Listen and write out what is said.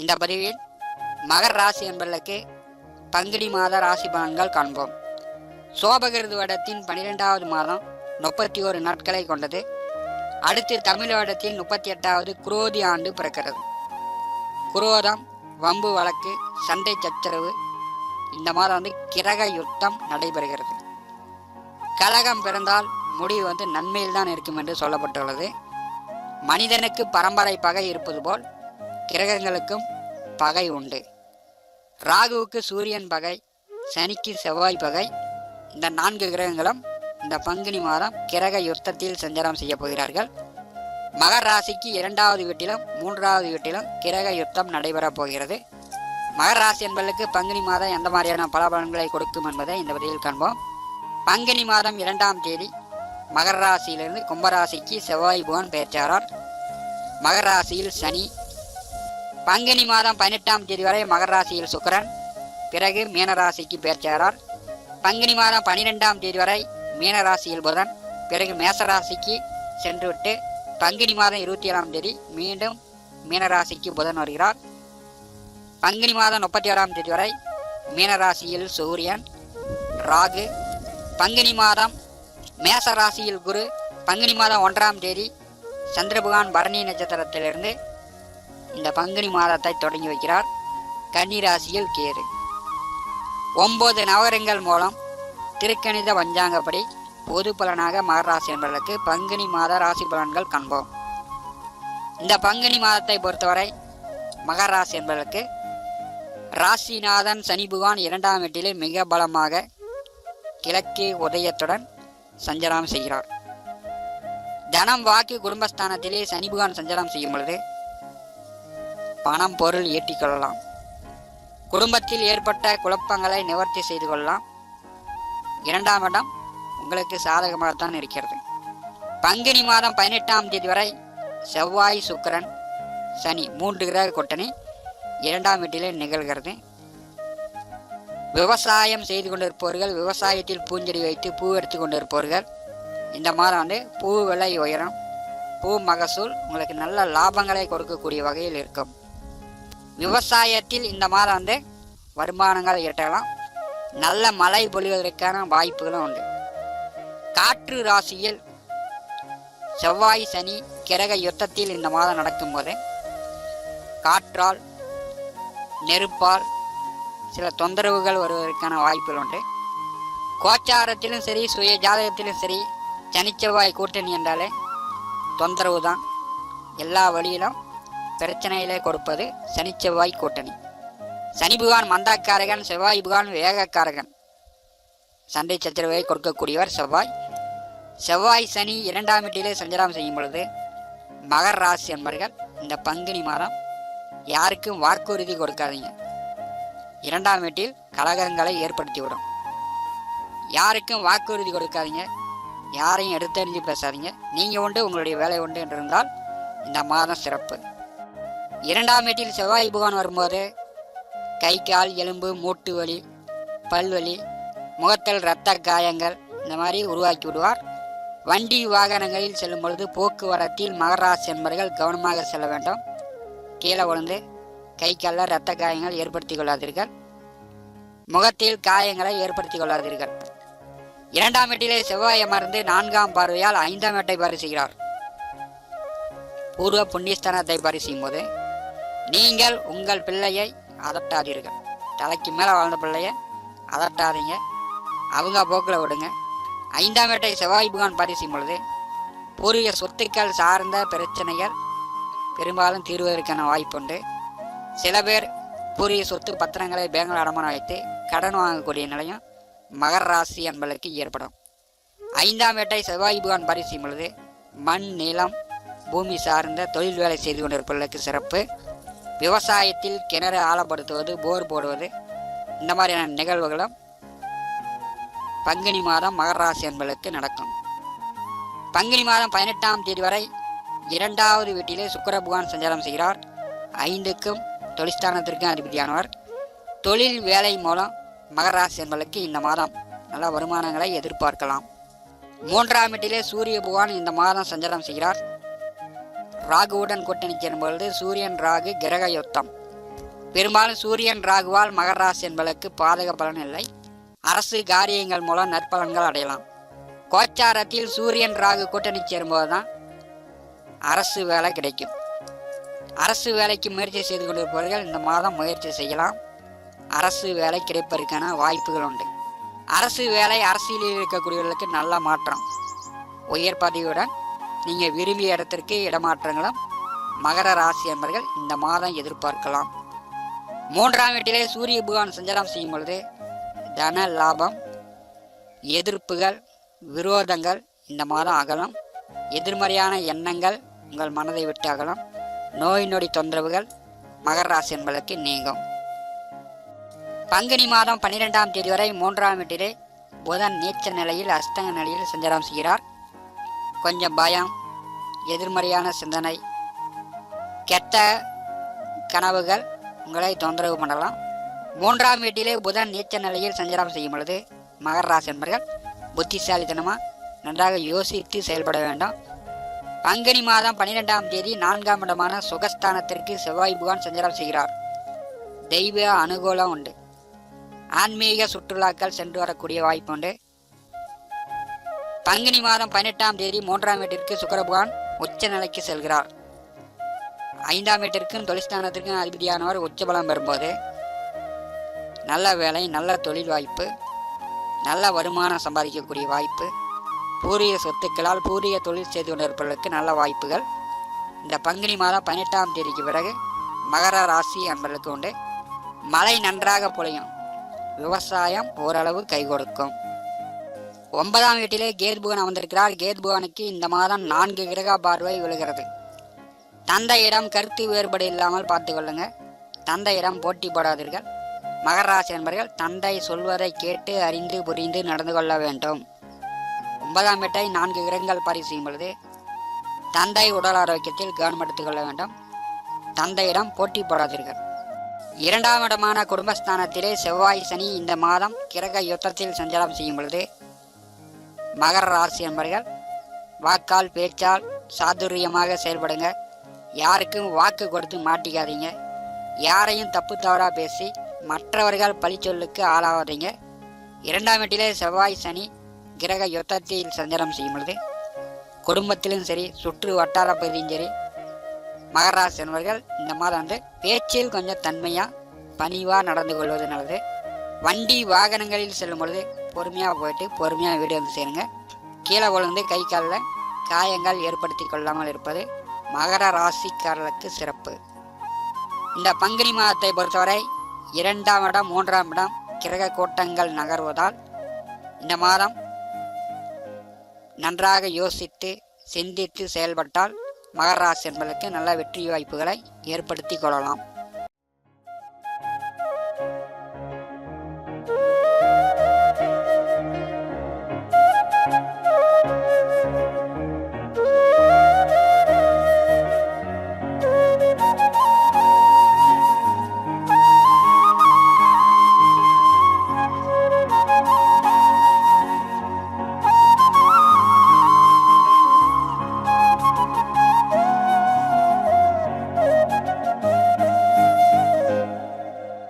இந்த பதிவில் மகர ராசி என்பதற்கு பங்குனி மாத ராசி பலன்கள் காண்போம். சோபகிருது வருடத்தின் 12வது மாதம் 31 நாட்களை கொண்டது. அடுத்து தமிழ் வருடத்தின் 38வது குரோதி ஆண்டு பிறக்கிறது. குரோதம், வம்பு வழக்கு, சண்டை சச்சரவு, இந்த மாதம் கிரக யுத்தம் நடைபெறுகிறது. கலகம் பிறந்தால் முடிவு நன்மையில் தான் இருக்கும் என்று சொல்லப்பட்டுள்ளது. மனிதனுக்கு பரம்பரை பகை இருப்பது போல் கிரகங்களுக்கும் பகை உண்டு. ராகுவுக்கு சூரியன் பகை, சனிக்கு செவ்வாய் பகை. இந்த 4 கிரகங்களும் இந்த பங்குனி மாதம் கிரக யுத்தத்தில் சஞ்சாரம் செய்ய போகிறார்கள். மகர ராசிக்கு 2வது வீட்டிலும் 3வது வீட்டிலும் கிரக யுத்தம் நடைபெறப் போகிறது. மகர ராசி என்பதற்கு பங்குனி மாதம் எந்த மாதிரியான பலபலன்களை கொடுக்கும் என்பதை இந்த பதிவில் காண்போம். பங்குனி மாதம் 2ஆம் தேதி மகர ராசியிலிருந்து கும்பராசிக்கு செவ்வாய் புவன் பெயர்ச்சாரார். மகர ராசியில் சனி. பங்குனி மாதம் 18ஆம் தேதி வரை மகர ராசியில் சுக்கிரன், பிறகு மீனராசிக்கு பெயர்ச்சாரார். பங்குனி மாதம் 12ஆம் தேதி வரை மீனராசியில் புதன், பிறகு மேசராசிக்கு சென்றுவிட்டு பங்குனி மாதம் 27ஆம் தேதி மீண்டும் மீனராசிக்கு புதன் வருகிறார். பங்குனி மாதம் 31ஆம் தேதி வரை மீனராசியில் சூரியன், ராகு. பங்குனி மாதம் மேசராசியில் குரு. பங்குனி மாதம் 1ஆம் தேதி சந்திரபகவான் பரணி நட்சத்திரத்திலிருந்து இந்த பங்குனி மாதத்தை தொடங்கி வைக்கிறார். கன்னி ராசியில் கேது. 9 நவகரங்கள் மூலம் திருக்கணித பஞ்சாங்கப்படி பொது பலனாக மகர ராசி என்பதற்கு பங்குனி மாத ராசி பலன்கள் காண்போம். இந்த பங்குனி மாதத்தை பொறுத்தவரை மகர ராசி என்பதற்கு ராசிநாதன் சனி பகவான் 2ஆம் வீட்டிலே மிக பலமாக கிழக்கே உதயத்துடன் சஞ்சாரம் செய்கிறார். தனம் வாக்கு குடும்பஸ்தானத்திலே சனி பகவான் சஞ்சாரம் செய்யும் பொழுது பணம் பொருள் ஈட்டிக் கொள்ளலாம். குடும்பத்தில் ஏற்பட்ட குழப்பங்களை நிவர்த்தி செய்து கொள்ளலாம். 2ஆம் இடம் உங்களுக்கு சாதகமாகத்தான் இருக்கிறது. பங்குனி மாதம் 18ஆம் தேதி வரை செவ்வாய், சுக்கிரன், சனி 3 கிரக கூட்டணி 2ஆம் வீட்டிலே நிகழ்கிறது. விவசாயம் செய்து கொண்டிருப்பவர்கள், விவசாயத்தில் பூஞ்செடி வைத்து பூ எடுத்து கொண்டிருப்பவர்கள் இந்த மாதம் பூ விலை உயரும். பூ மகசூல் உங்களுக்கு நல்ல லாபங்களை கொடுக்கக்கூடிய வகையில் இருக்கும். விவசாயத்தில் இந்த மாதம் வருமானங்கள் ஈட்டலாம். நல்ல மழை பொழிவதற்கான வாய்ப்புகளும் உண்டு. காற்று ராசியில் செவ்வாய் சனி கிரக யுத்தத்தில் இந்த மாதம் நடக்கும்போது காற்றால், நெருப்பால் சில தொந்தரவுகள் வருவதற்கான வாய்ப்புகள் உண்டு. கோச்சாரத்திலும் சரி, சுய ஜாதகத்திலும் சரி, சனிச்செவ்வாய் கூட்டணி என்றாலே தொந்தரவு தான். எல்லா வழியிலும் பிரச்சனையிலே கொடுப்பது சனிச்செவ்வாய் கூட்டணி. சனி பகவான் மந்தாக்காரகன், செவ்வாய் பகவான் வேகக்காரகன். சண்டை சச்சரவை கொடுக்கக்கூடியவர் செவ்வாய். செவ்வாய் சனி 2ஆம் வீட்டிலே சஞ்சாரம் செய்யும் பொழுது மகர ராசி என்பர்கள் இந்த பங்குனி மாதம் யாருக்கும் வாக்குறுதி கொடுக்காதீங்க. 2ஆம் வீட்டில் கலகங்களை ஏற்படுத்திவிடும். யாருக்கும் வாக்குறுதி கொடுக்காதீங்க. யாரையும் எடுத்தறிஞ்சு பேசாதீங்க. நீங்கள் உண்டு, உங்களுடைய வேலை உண்டு என்று இருந்தால் இந்த மாதம் சிறப்பு. 2ஆம் வீட்டில் செவ்வாய் பகவான் வரும்போது கை, கால், எலும்பு, மூட்டு வலி, பல்வலி, முகத்தில் இரத்த காயங்கள் இந்த மாதிரி உருவாக்கி விடுவார். வண்டி வாகனங்களில் செல்லும் பொழுது போக்குவரத்தில் மகர ராசி என்பவர்கள் கவனமாக செல்ல வேண்டும். கீழே விழுந்து கை காலில் இரத்த காயங்கள் ஏற்படுத்தி கொள்ளாதீர்கள். முகத்தில் காயங்களை ஏற்படுத்தி கொள்ளாதீர்கள். 2ஆம் வீட்டிலே செவ்வாய் அமர்ந்து 4ஆம் பார்வையால் 5ஆம் வீட்டை பரிசுகிறார். பூர்வ புண்ணியஸ்தானத்தை பரிசும் போது நீங்கள் உங்கள் பிள்ளையை அதட்டாதீர்கள். தலைக்கு மேலே வாழ்ந்த பிள்ளைய அதட்டாதீங்க. அவங்க போக்கில் விடுங்க. 5ஆம் வீட்டை செவ்வாய் பகவான் பரிசும் பொழுது பூர்வீக சொத்துக்கள் சார்ந்த பிரச்சனைகள் பெரும்பாலும் தீர்வதற்கான வாய்ப்புண்டு. சில பேர் பூர்வீக சொத்து பத்திரங்களை பேங்கில் அடமானம் வைத்து கடன் வாங்கக்கூடிய நிலையும் மகர ராசி என்பதற்கு ஏற்படும். 5ஆம் வீட்டை செவ்வாய் பகவான் பரிசும் பொழுது மண், நிலம், பூமி சார்ந்த தொழில் வேலை செய்து கொண்டிருப்பவர்களுக்கு சிறப்பு. விவசாயத்தில் கிணறு ஆழப்படுத்துவது, போர் போடுவது இந்த மாதிரியான நிகழ்வுகளும் பங்குனி மாதம் மகர ராசி என்பதற்கு நடக்கும். பங்குனி மாதம் 18ஆம் தேதி வரை 2ஆவது வீட்டிலே சுக்கிர பகவான் சஞ்சாரம் செய்கிறார். 5க்கும் தொழிற்ஸ்தானத்திற்கும் அதிபதியானவர். தொழில் வேலை மூலம் மகர ராசி என்பதற்கு இந்த மாதம் நல்ல வருமானங்களை எதிர்பார்க்கலாம். 3ஆம் வீட்டிலே சூரிய பகவான் இந்த மாதம் சஞ்சாரம் செய்கிறார். ராகுவுடன் கூட்டணி சேரும்பொழுது சூரியன் ராகு கிரக யுத்தம் பெரும்பாலும் சூரியன் ராகுவால் மகர ராசி என்பதற்கு பாதக பலன் இல்லை. அரசு காரியங்கள் மூலம் நற்பலன்கள் அடையலாம். கோச்சாரத்தில் சூரியன் ராகு கூட்டணி சேரும்போது தான் அரசு வேலை கிடைக்கும். அரசு வேலைக்கு முயற்சி செய்து கொண்டிருப்பவர்கள் இந்த மாதம் முயற்சி செய்யலாம். அரசு வேலை கிடைப்பதற்கான வாய்ப்புகள் உண்டு. அரசு வேலை அரசியலில் இருக்கக்கூடியவர்களுக்கு நல்ல மாற்றம். உயர் பதவியுடன் நீங்கள் விரும்பிய இடத்திற்கு இடமாற்றங்களும் மகர ராசி என்பவர்கள் இந்த மாதம் எதிர்பார்க்கலாம். 3ஆம் வீட்டிலே சூரிய பகவான் சஞ்சாரம் செய்யும் பொழுது தன லாபம், எதிர்ப்புகள், விரோதங்கள் இந்த மாதம் அகலம். எதிர்மறையான எண்ணங்கள் உங்கள் மனதை விட்டு அகலம். நோய் நொடி தொந்தரவுகள் மகர ராசி என்பதற்கு நீங்கும். பங்குனி மாதம் 12ஆம் தேதி வரை 3ஆம் வீட்டிலே புதன் நீச்ச நிலையில் அஸ்தங்க நிலையில் சஞ்சாரம் செய்கிறார். கொஞ்சம் பயம், எதிர்மறையான சிந்தனை, கெட்ட கனவுகள் உங்களை தொந்தரவு பண்ணலாம். 3ஆம் வீட்டிலே புதன் நீச்ச நிலையில் சஞ்சாரம் செய்யும் பொழுது மகர ராசி என்பவர்கள் புத்திசாலித்தனமாக நன்றாக யோசித்து செயல்பட வேண்டும். பங்குனி மாதம் 12ஆம் தேதி 4ஆம் இடமான சுகஸ்தானத்திற்கு செவ்வாய் பகவான் சஞ்சாரம் செய்கிறார். தெய்வ அனுகூலம் உண்டு. ஆன்மீக சுற்றுலாக்கள் சென்று வரக்கூடிய வாய்ப்பு உண்டு. பங்குனி மாதம் 18ஆம் தேதி 3ஆம் வீட்டிற்கு சுக்கிர பகவான் உச்ச நிலைக்கு செல்கிறார். 5ஆம் வீட்டிற்கும் தொழிற்ஸ்தானத்திற்கும் அதிபதியானவர் உச்சபலம் பெறும்போது நல்ல வேலை, நல்ல தொழில் வாய்ப்பு, நல்ல வருமானம் சம்பாதிக்கக்கூடிய வாய்ப்பு, பூர்வீக சொத்துக்களால் பூர்வீக தொழில் செய்து கொண்டிருப்பவர்களுக்கு நல்ல வாய்ப்புகள் இந்த பங்குனி மாதம் 18ஆம் தேதிக்கு பிறகு மகர ராசி என்பதற்கு உண்டு. மழை நன்றாக பொழியும். விவசாயம் ஓரளவு கை கொடுக்கும். 9ஆம் வீட்டிலே கேது பகவான் அமர்ந்திருக்கிறார். கேது பகவானுக்கு இந்த மாதம் 4 கிரக பார்வை விழுகிறது. தந்தையிடம் கருத்து வேறுபாடு இல்லாமல் பார்த்து கொள்ளுங்க. தந்தையிடம் போட்டி போடாதீர்கள். மகர ராசி என்பவர்கள் தந்தை சொல்வதை கேட்டு அறிந்து புரிந்து நடந்து கொள்ள வேண்டும். 9ஆம் வீட்டை 4 கிரகங்கள் பார்வை செய்யும் பொழுது தந்தை உடல் ஆரோக்கியத்தில் கவனம் எடுத்துக் கொள்ள வேண்டும். தந்தையிடம் போட்டி போடாதீர்கள். 2ஆம் இடமான குடும்பஸ்தானத்திலே செவ்வாய் சனி இந்த மாதம் கிரக யுத்தத்தில் சஞ்சாரம் செய்யும் பொழுது மகர ராசி என்பவர்கள் வாக்கால் பேச்சால் சாதுரியமாக செயல்படுங்க. யாருக்கும் வாக்கு கொடுத்து மாட்டிக்காதீங்க. யாரையும் தப்பு தவறாக பேசி மற்றவர்கள் பழிச்சொல்லுக்கு ஆளாகாதீங்க. 2ஆம் வீட்டிலே செவ்வாய் சனி கிரக யுத்தத்தில் சஞ்சாரம் செய்யும் பொழுது குடும்பத்திலும் சரி, சுற்று வட்டார பகுதியும் சரி, மகர ராசி என்பவர்கள் இந்த மாதம் பேச்சில் கொஞ்சம் தன்மையாக பணிவாக நடந்து கொள்வது நல்லது. வண்டி வாகனங்களில் செல்லும் பொழுது பொறுமையாக போயிட்டு பொறுமையாக வீடு வந்து சேருங்க. கீழே விழுந்து கை காலில் காயங்கள் ஏற்படுத்தி கொள்ளாமல் இருப்பது மகர ராசிக்காரர்களுக்கு சிறப்பு. இந்த பங்குனி மாதத்தை பொறுத்தவரை 2ஆம் இடம் 3ஆம் இடம் கிரக கூட்டங்கள் நகர்வதால் இந்த மாதம் நன்றாக யோசித்து சிந்தித்து செயல்பட்டால் மகர ராசி என்பதற்கு நல்ல வெற்றி வாய்ப்புகளை ஏற்படுத்தி கொள்ளலாம்.